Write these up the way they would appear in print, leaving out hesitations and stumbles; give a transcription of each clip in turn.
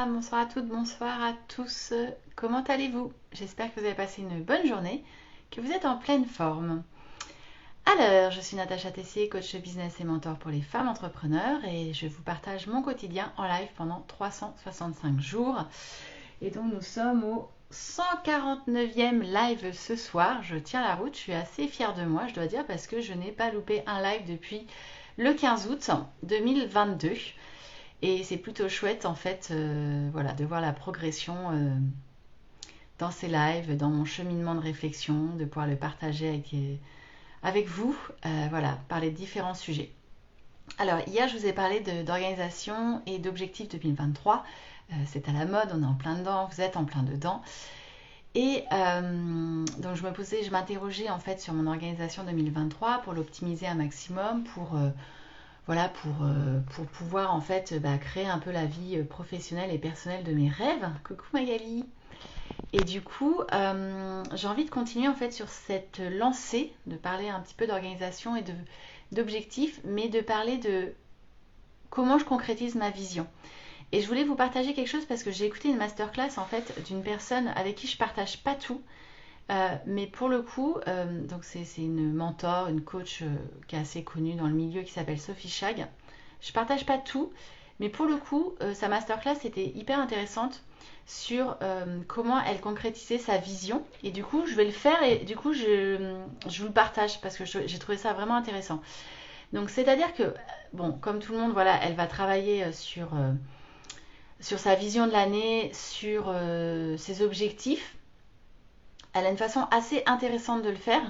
Bonsoir à toutes, bonsoir à tous. Comment allez-vous? J'espère que vous avez passé une bonne journée, que vous êtes en pleine forme. Alors, je suis Natacha Tessier, coach business et mentor pour les femmes entrepreneurs et je vous partage mon quotidien en live pendant 365 jours. Et donc nous sommes au 149e live ce soir. Je tiens la route, je suis assez fière de moi, je dois dire, parce que je n'ai pas loupé un live depuis le 15 août 2022. Et c'est plutôt chouette en fait voilà, de voir la progression dans ces lives, dans mon cheminement de réflexion, de pouvoir le partager avec vous, voilà, par les différents sujets. Alors hier je vous ai parlé d'organisation et d'objectifs 2023. C'est à la mode, on est en plein dedans, vous êtes en plein dedans. Et donc je m'interrogeais en fait sur mon organisation 2023 pour l'optimiser un maximum, voilà, pour pouvoir en fait créer un peu la vie professionnelle et personnelle de mes rêves. Coucou Magali. Et du coup, j'ai envie de continuer en fait sur cette lancée, de parler un petit peu d'organisation et d'objectifs, mais de parler de comment je concrétise ma vision. Et je voulais vous partager quelque chose parce que j'ai écouté une masterclass en fait d'une personne avec qui je partage pas tout. Mais pour le coup, donc c'est une mentor, une coach qui est assez connue dans le milieu qui s'appelle Sophie Chag. Je partage pas tout, mais pour le coup, sa masterclass était hyper intéressante sur comment elle concrétisait sa vision. Et du coup, je vais le faire et du coup, je vous le partage parce que j'ai trouvé ça vraiment intéressant. Donc, c'est-à-dire que, bon, comme tout le monde, voilà, elle va travailler sur sa vision de l'année, sur ses objectifs. Elle a une façon assez intéressante de le faire.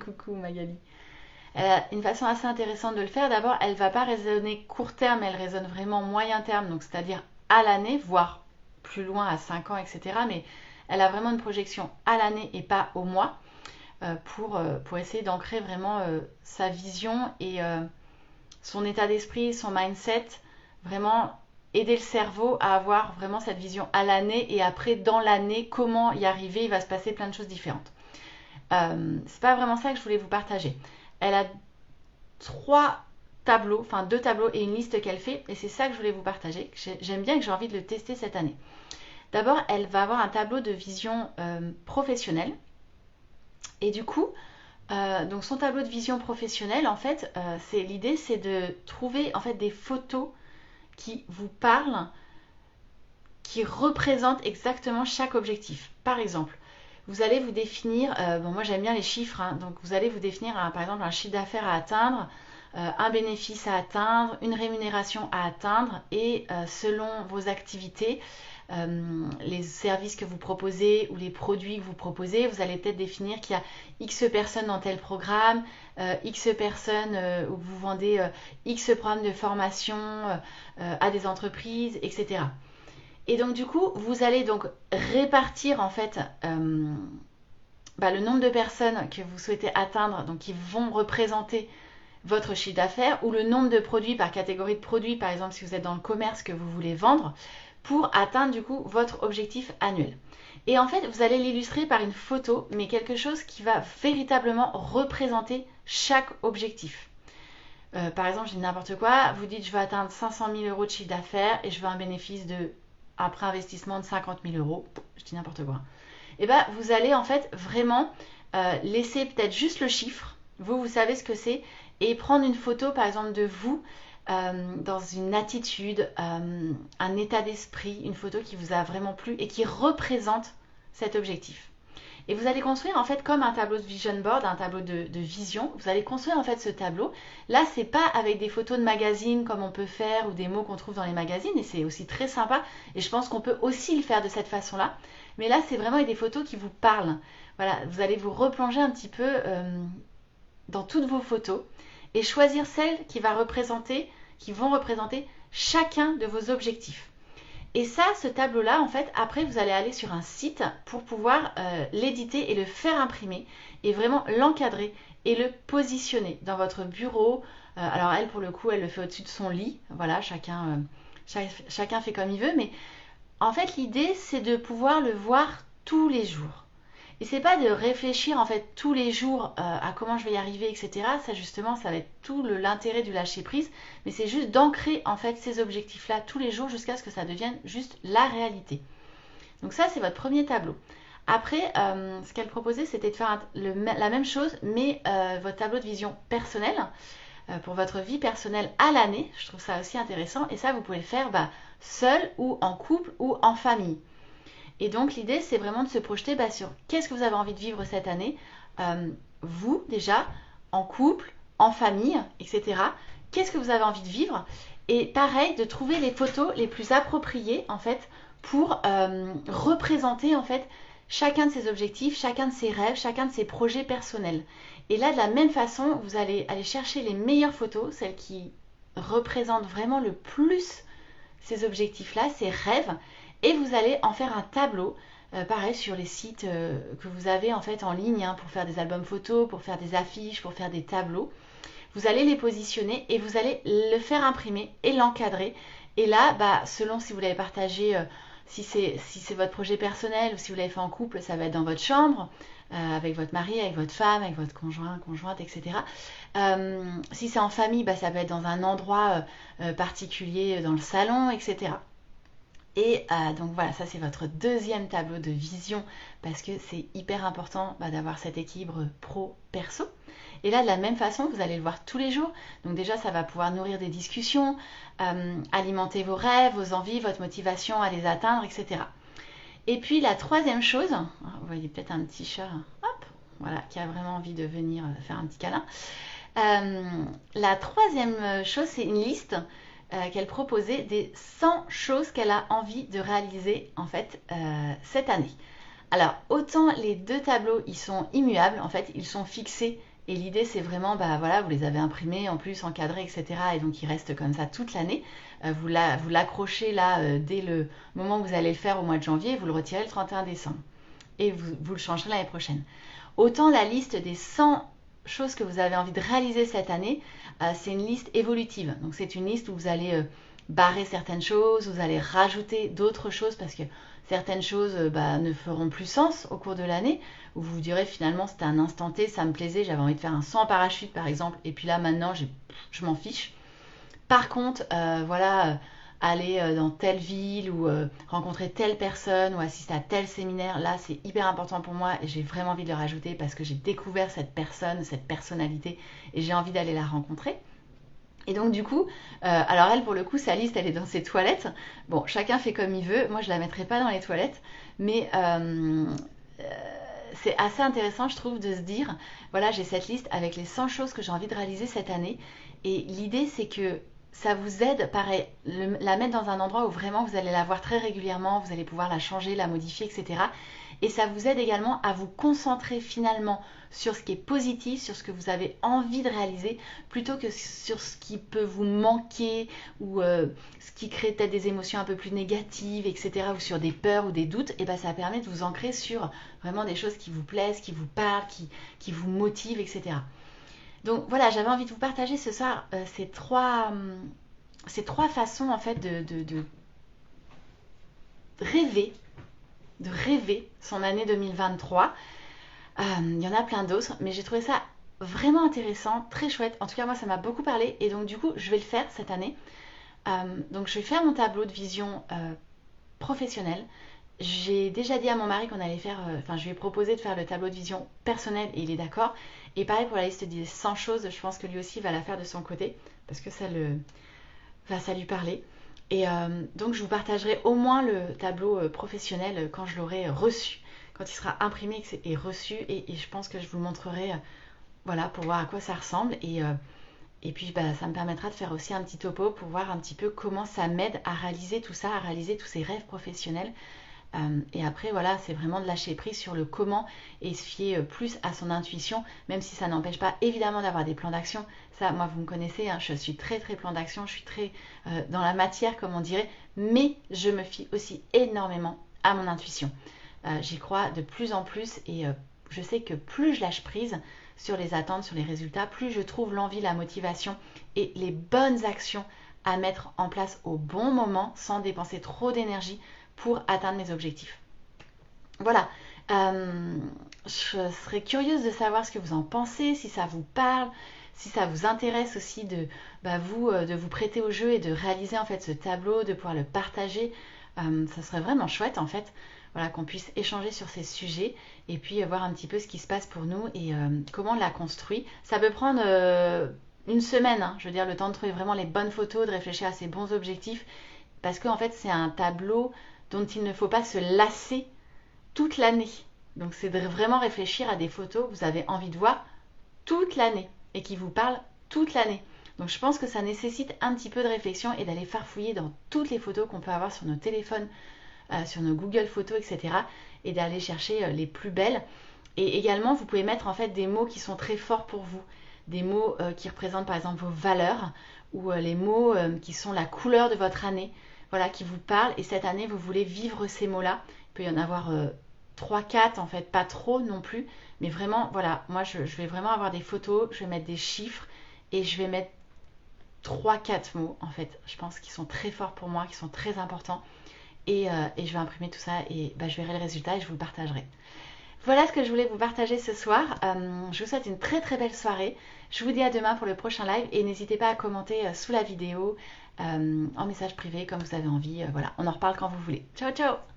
Coucou Magali. Elle a une façon assez intéressante de le faire. D'abord, elle ne va pas raisonner court terme, elle raisonne vraiment moyen terme, donc c'est-à-dire à l'année, voire plus loin à 5 ans, etc. Mais elle a vraiment une projection à l'année et pas au mois pour essayer d'ancrer vraiment sa vision et son état d'esprit, son mindset, vraiment aider le cerveau à avoir vraiment cette vision à l'année et après dans l'année comment y arriver, il va se passer plein de choses différentes. C'est pas vraiment ça que je voulais vous partager. Elle a deux tableaux et une liste qu'elle fait et c'est ça que je voulais vous partager. J'aime bien, que j'ai envie de le tester cette année. D'abord, elle va avoir un tableau de vision professionnelle et du coup, donc son tableau de vision professionnelle, en fait, l'idée c'est de trouver en fait des photos qui vous parlent, qui représentent exactement chaque objectif. Par exemple, vous allez vous définir, moi j'aime bien les chiffres, hein, donc vous allez vous définir par exemple un chiffre d'affaires à atteindre, un bénéfice à atteindre, une rémunération à atteindre et selon vos activités, les services que vous proposez ou les produits que vous proposez, vous allez peut-être définir qu'il y a X personnes dans tel programme, X personnes où vous vendez X programmes de formation à des entreprises, etc. Et donc du coup, vous allez donc répartir en fait le nombre de personnes que vous souhaitez atteindre, donc qui vont représenter votre chiffre d'affaires, ou le nombre de produits par catégorie de produits, par exemple si vous êtes dans le commerce que vous voulez vendre, pour atteindre du coup votre objectif annuel. Et en fait, vous allez l'illustrer par une photo, mais quelque chose qui va véritablement représenter chaque objectif. Par exemple, je dis n'importe quoi, vous dites je veux atteindre 500 000 euros de chiffre d'affaires et je veux un bénéfice après investissement de 50 000 euros, je dis n'importe quoi. Et bien, vous allez en fait vraiment laisser peut-être juste le chiffre, vous savez ce que c'est, et prendre une photo par exemple de vous dans une attitude, un état d'esprit, une photo qui vous a vraiment plu et qui représente cet objectif. Et vous allez construire en fait comme un tableau de vision board, un tableau de vision. Vous allez construire en fait ce tableau. Là, c'est pas avec des photos de magazines comme on peut faire ou des mots qu'on trouve dans les magazines et c'est aussi très sympa. Et je pense qu'on peut aussi le faire de cette façon-là. Mais là, c'est vraiment avec des photos qui vous parlent. Voilà, vous allez vous replonger un petit peu dans toutes vos photos et choisir celles qui vont représenter chacun de vos objectifs. Et ça, ce tableau-là, en fait, après, vous allez aller sur un site pour pouvoir l'éditer et le faire imprimer et vraiment l'encadrer et le positionner dans votre bureau. Alors elle, pour le coup, elle le fait au-dessus de son lit. Voilà, chacun fait comme il veut. Mais en fait, l'idée, c'est de pouvoir le voir tous les jours. Et c'est pas de réfléchir en fait tous les jours à comment je vais y arriver, etc. Ça justement, ça va être tout l'intérêt du lâcher prise. Mais c'est juste d'ancrer en fait ces objectifs-là tous les jours jusqu'à ce que ça devienne juste la réalité. Donc ça, c'est votre premier tableau. Après, ce qu'elle proposait, c'était de faire la même chose, mais votre tableau de vision personnelle pour votre vie personnelle à l'année. Je trouve ça aussi intéressant. Et ça, vous pouvez le faire seul ou en couple ou en famille. Et donc, l'idée, c'est vraiment de se projeter sur qu'est-ce que vous avez envie de vivre cette année, vous déjà, en couple, en famille, etc. Qu'est-ce que vous avez envie de vivre? Et pareil, de trouver les photos les plus appropriées, en fait, pour représenter, en fait, chacun de ses objectifs, chacun de ses rêves, chacun de ses projets personnels. Et là, de la même façon, vous allez aller chercher les meilleures photos, celles qui représentent vraiment le plus ces objectifs-là, ces rêves, et vous allez en faire un tableau, pareil sur les sites que vous avez en fait en ligne pour faire des albums photos, pour faire des affiches, pour faire des tableaux. Vous allez les positionner et vous allez le faire imprimer et l'encadrer. Et là, selon si vous l'avez partagé, si c'est votre projet personnel ou si vous l'avez fait en couple, ça va être dans votre chambre, avec votre mari, avec votre femme, avec votre conjoint, conjointe, etc. Si c'est en famille, ça peut être dans un endroit particulier, dans le salon, etc. Et donc voilà, ça c'est votre deuxième tableau de vision parce que c'est hyper important d'avoir cet équilibre pro-perso. Et là, de la même façon, vous allez le voir tous les jours. Donc déjà, ça va pouvoir nourrir des discussions, alimenter vos rêves, vos envies, votre motivation à les atteindre, etc. Et puis la troisième chose, vous voyez peut-être un petit chat, hop, voilà, qui a vraiment envie de venir faire un petit câlin. La troisième chose, c'est une liste qu'elle proposait des 100 choses qu'elle a envie de réaliser en fait cette année. Alors autant les deux tableaux ils sont immuables, en fait ils sont fixés et l'idée c'est vraiment voilà, vous les avez imprimés en plus encadrés, etc. et donc ils restent comme ça toute l'année. Vous l'accrochez là dès le moment où vous allez le faire au mois de janvier, vous le retirez le 31 décembre et vous le changerez l'année prochaine. Autant la liste des 100 choses que vous avez envie de réaliser cette année, c'est une liste évolutive. Donc c'est une liste où vous allez barrer certaines choses, vous allez rajouter d'autres choses parce que certaines choses ne feront plus sens au cours de l'année, où vous vous direz finalement c'était un instant T, ça me plaisait, j'avais envie de faire un saut en parachute par exemple, et puis là maintenant je m'en fiche. Par contre, aller dans telle ville ou rencontrer telle personne ou assister à tel séminaire, là c'est hyper important pour moi et j'ai vraiment envie de le rajouter parce que j'ai découvert cette personne, cette personnalité et j'ai envie d'aller la rencontrer. Et donc du coup, alors elle pour le coup, sa liste elle est dans ses toilettes. Bon, chacun fait comme il veut, moi je la mettrai pas dans les toilettes, mais c'est assez intéressant je trouve de se dire, voilà j'ai cette liste avec les 100 choses que j'ai envie de réaliser cette année et l'idée c'est que ça vous aide, pareil, la mettre dans un endroit où vraiment vous allez la voir très régulièrement, vous allez pouvoir la changer, la modifier, etc. Et ça vous aide également à vous concentrer finalement sur ce qui est positif, sur ce que vous avez envie de réaliser, plutôt que sur ce qui peut vous manquer ou ce qui crée peut-être des émotions un peu plus négatives, etc. ou sur des peurs ou des doutes. Et ça permet de vous ancrer sur vraiment des choses qui vous plaisent, qui vous parlent, qui vous motivent, etc. Donc voilà, j'avais envie de vous partager ce soir ces trois façons en fait de rêver son année 2023. Il y en a plein d'autres, mais j'ai trouvé ça vraiment intéressant, très chouette. En tout cas, moi, ça m'a beaucoup parlé et donc du coup, je vais le faire cette année. Donc je vais faire mon tableau de vision professionnel. J'ai déjà dit à mon mari qu'on allait faire, je lui ai proposé de faire le tableau de vision personnel et il est d'accord. Et pareil pour la liste des 100 choses, je pense que lui aussi va la faire de son côté parce que ça lui parler. Et donc je vous partagerai au moins le tableau professionnel quand je l'aurai reçu, quand il sera imprimé et reçu. Et je pense que je vous le montrerai pour voir à quoi ça ressemble. Et puis ça me permettra de faire aussi un petit topo pour voir un petit peu comment ça m'aide à réaliser tout ça, à réaliser tous ces rêves professionnels. Et après, voilà, c'est vraiment de lâcher prise sur le comment et se fier plus à son intuition, même si ça n'empêche pas évidemment d'avoir des plans d'action. Ça, moi, vous me connaissez, je suis très très plan d'action, je suis très dans la matière, comme on dirait, mais je me fie aussi énormément à mon intuition. J'y crois de plus en plus et je sais que plus je lâche prise sur les attentes, sur les résultats, plus je trouve l'envie, la motivation et les bonnes actions à mettre en place au bon moment sans dépenser trop d'énergie pour atteindre mes objectifs. Voilà, Je serais curieuse de savoir ce que vous en pensez, si ça vous parle, si ça vous intéresse aussi de vous prêter au jeu et de réaliser en fait ce tableau, de pouvoir le partager. Ça serait vraiment chouette en fait, voilà, qu'on puisse échanger sur ces sujets et puis voir un petit peu ce qui se passe pour nous et comment on l'a construit. Ça peut prendre une semaine, hein, je veux dire, le temps de trouver vraiment les bonnes photos, de réfléchir à ses bons objectifs, parce qu'en fait c'est un tableau dont il ne faut pas se lasser toute l'année. Donc c'est de vraiment réfléchir à des photos que vous avez envie de voir toute l'année et qui vous parlent toute l'année. Donc je pense que ça nécessite un petit peu de réflexion et d'aller farfouiller dans toutes les photos qu'on peut avoir sur nos téléphones, sur nos Google Photos, etc. Et d'aller chercher les plus belles. Et également, vous pouvez mettre en fait des mots qui sont très forts pour vous. Des mots qui représentent par exemple vos valeurs ou les mots qui sont la couleur de votre année, voilà, qui vous parlent. Et cette année, vous voulez vivre ces mots-là. Il peut y en avoir 3, 4 en fait, pas trop non plus. Mais vraiment, voilà, moi je vais vraiment avoir des photos, je vais mettre des chiffres et je vais mettre 3, 4 mots en fait. Je pense qu'ils sont très forts pour moi, qui sont très importants. Et je vais imprimer tout ça et je verrai le résultat et je vous le partagerai. Voilà ce que je voulais vous partager ce soir. Je vous souhaite une très très belle soirée. Je vous dis à demain pour le prochain live et n'hésitez pas à commenter sous la vidéo, en message privé comme vous avez envie. Voilà, on en reparle quand vous voulez. Ciao ciao!